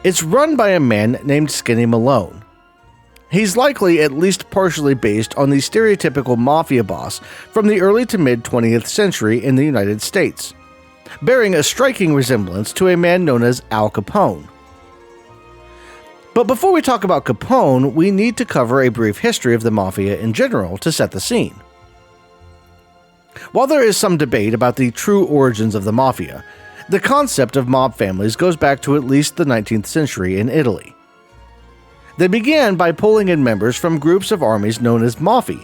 It's run by a man named Skinny Malone. He's likely at least partially based on the stereotypical mafia boss from the early to mid 20th century in the United States, bearing a striking resemblance to a man known as Al Capone. But before we talk about Capone, we need to cover a brief history of the mafia in general to set the scene. While there is some debate about the true origins of the mafia, the concept of mob families goes back to at least the 19th century in Italy. They began by pulling in members from groups of armies known as mafi,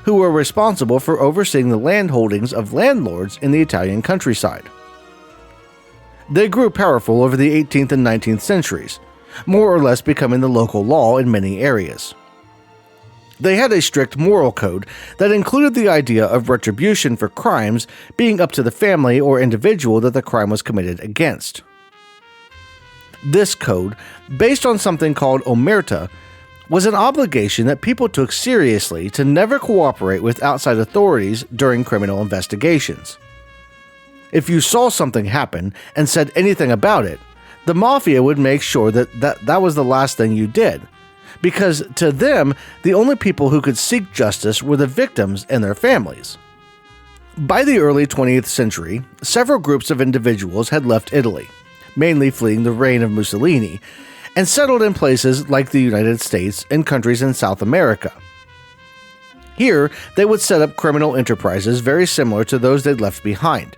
who were responsible for overseeing the land holdings of landlords in the Italian countryside. They grew powerful over the 18th and 19th centuries, more or less becoming the local law in many areas. They had a strict moral code that included the idea of retribution for crimes being up to the family or individual that the crime was committed against. This code, based on something called omerta, was an obligation that people took seriously to never cooperate with outside authorities during criminal investigations. If you saw something happen and said anything about it, the mafia would make sure that was the last thing you did, because to them, the only people who could seek justice were the victims and their families. By the early 20th century, several groups of individuals had left Italy, mainly fleeing the reign of Mussolini, and settled in places like the United States and countries in South America. Here, they would set up criminal enterprises very similar to those they'd left behind,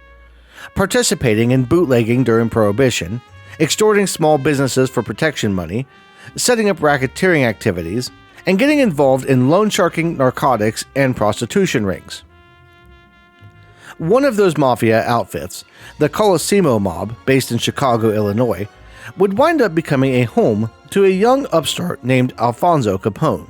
participating in bootlegging during Prohibition, extorting small businesses for protection money, setting up racketeering activities, and getting involved in loan sharking, narcotics, and prostitution rings. One of those mafia outfits, the Colosimo mob, based in Chicago, Illinois, would wind up becoming a home to a young upstart named Alfonso Capone.